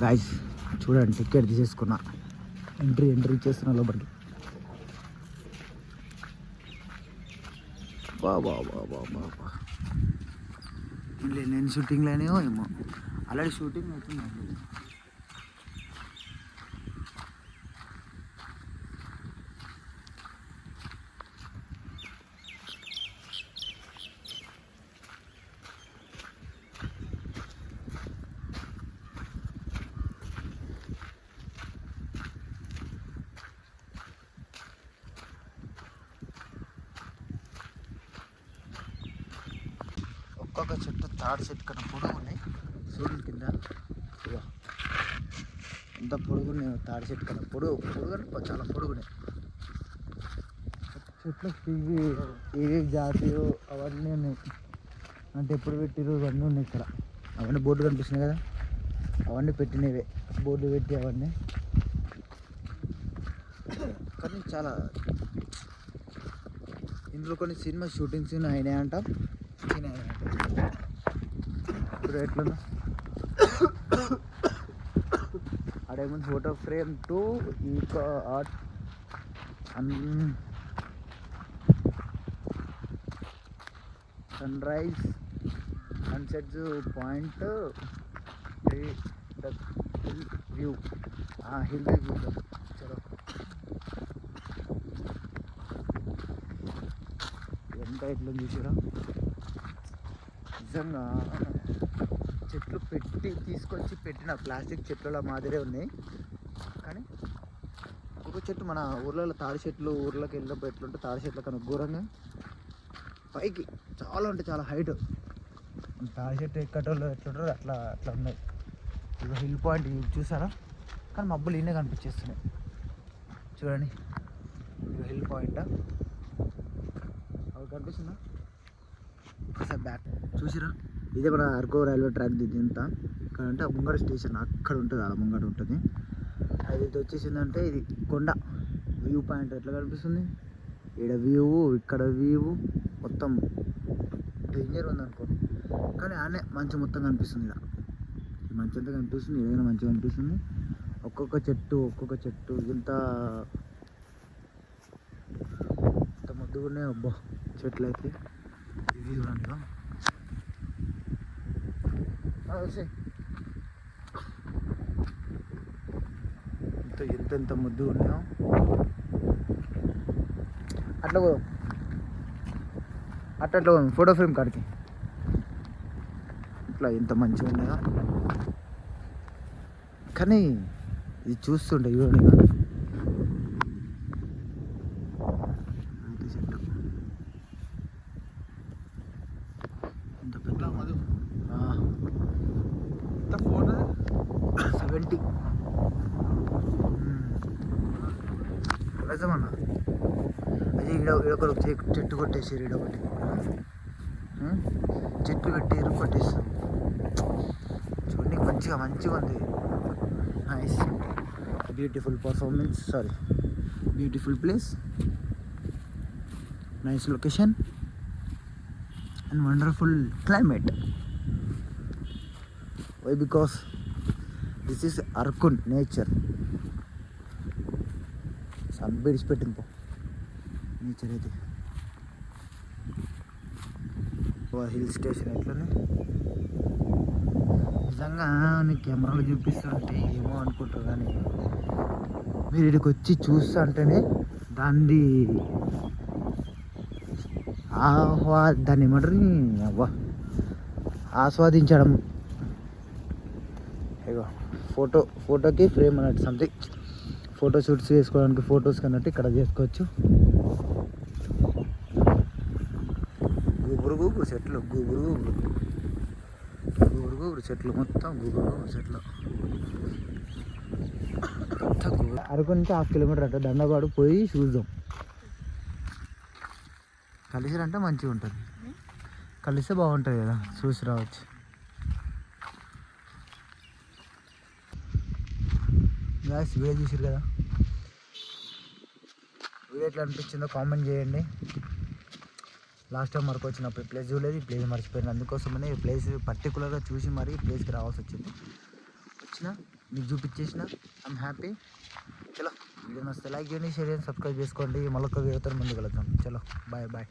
Guys చూడండి, ticket తీసేసుకున్నా, entry చేస్తున్నా లోపలికి. బాబా నేను షూటింగ్లోనేమో ఏమో ఆల్రెడీ షూటింగ్ అవుతుంది. ఒక్కొక్క చెట్టు తాడి చెట్టు కన్నా పొడుగు ఉన్నాయి. సూర్యుని కింద ఎంత పొడుగున్నాయి తాడి చెట్టు కన్నా పొడుగు అంటే చాలా పొడుగున్నాయి చెట్లు. ఇవి జాతీయ అవన్నీ ఉన్నాయి. అంటే ఎప్పుడు పెట్టిరు ఇవన్నీ ఉన్నాయి ఇక్కడ. అవన్నీ బోర్డు కనిపిస్తున్నాయి కదా, అవన్నీ పెట్టినవే బోర్డు పెట్టి అవన్నీ. కానీ చాలా ఇందులో కొన్ని సినిమా షూటింగ్స్ అయినాయంట. ఇప్పుడు ఎట్లా అడేమో photo frame 2 eco art sunrise sunset point hill view. Hill view చలో. ఎంత ఇట్లా చూసారా, నిజంగా చెట్లు తీసుకొచ్చి పెట్టిన ప్లాస్టిక్ చెట్ల మాదిరే ఉన్నాయి. కానీ ఒక చెట్టు మన ఊర్లలో తాడి చెట్లు ఊర్లోకి వెళ్ళినప్పుడు ఎట్లుంటే తాడి చెట్ల కన్నా ఘోరంగా పైకి చాలా అంటే చాలా హైట్. తాడి చెట్టు ఎక్కటోళ్ళు ఎట్లుంటారో అట్లా ఉన్నాయి. ఇక హిల్ పాయింట్ చూసారా, కానీ మబ్బులు ఈయనే కనిపించేస్తున్నాయి చూడండి. ఇక హిల్ పాయింట్ అవి కనిపిస్తుందా ఒకసారి బ్యాక్ చూసిరా. ఇదే మన అరకు రైల్వే ట్రాక్ ఇదంతా. ఇక్కడ అంటే ముంగడ స్టేషన్ అక్కడ ఉంటుంది, అలా ముంగడ ఉంటుంది. అది వచ్చేసిందంటే ఇది కొండ వ్యూ పాయింట్. ఎట్లా కనిపిస్తుంది ఇక్కడ వ్యూ, ఇక్కడ వ్యూ మొత్తం డేంజర్ ఉందనుకో, కానీ ఆనే మంచి మొత్తం కనిపిస్తుంది. ఇక్కడ ఈ మంచి అంతా కనిపిస్తుంది, ఏదైనా మంచిగా కనిపిస్తుంది. ఒక్కొక్క చెట్టు ఇంత ముద్దుగా ఉన్నాయి. అబ్బా చెట్లు అయితే ఇది చూడండి. ఎంత ముద్దుగా ఉన్నాయో. అట్లా ఫోటో ఫ్రేమ్ కాడికి ఇట్లా ఎంత మంచిగా ఉన్నాయో. కానీ ఇది చూస్తుంటే చూడండి ఎంత పెద్ద 70 నిజమన్నా. అది ఈడొకరు చెట్టు కొట్టేసారు, ఈడొకటి చెట్లు పెట్టారు కొట్టేస్తారు. చూడండి మంచిగా ఉంది. Nice beautiful performance, beautiful place, nice location and wonderful climate. Why? Because this is అరకున్ నేచర్. సన్ విడిచిపెట్టింది పో నేచర్ అయితే. హిల్ స్టేషన్ ఎట్లనే నిజంగా నీకు కెమెరాలో చూపిస్తుంటే ఏమో అనుకుంటారు, కానీ మీరు ఇక్కడికి వచ్చి చూస్తా అంటేనే దాన్ని ఏమంటారు ఆస్వాదించడం. ఇగో ఫోటోకి ఫ్రేమ్ అన్నట్టు సంథింగ్, ఫోటో షూట్స్ చేసుకోవడానికి ఫొటోస్ కన్నట్టు ఇక్కడ చేసుకోవచ్చు. గుబురు చెట్లు చెట్లు మొత్తం గుబురు చెట్లు. అరకు నుంచి 1/2 కిలోమీటర్ అంటే దండపాడు పోయి చూద్దాం. కలిసిరంటే మంచిగా ఉంటుంది, కలిస్తే బాగుంటుంది కదా, చూసి రావచ్చు. గాయ్స్ వీడియో చూసారు కదా, వీడియో ఎట్లా అనిపించిందో కామెంట్ చేయండి. లాస్ట్ టైం వరకు వచ్చినప్పుడు ఈ ప్లేస్ చూడలేదు, ఈ ప్లేస్ మర్చిపోయింది. అందుకోసమనే ఈ ప్లేస్ పర్టికులర్గా చూసి మరీ ఈ ప్లేస్కి రావాల్సి వచ్చింది. మీకు చూపించేసిన. I'm happy. చలో వీడియో నచ్చితే లైక్ చేయండి, షేర్ చేయండి, సబ్స్క్రైబ్ చేసుకోండి. మళ్ళొక వీడియోతో ముందుకు వెళ్తాం. చలో బాయ్ బాయ్.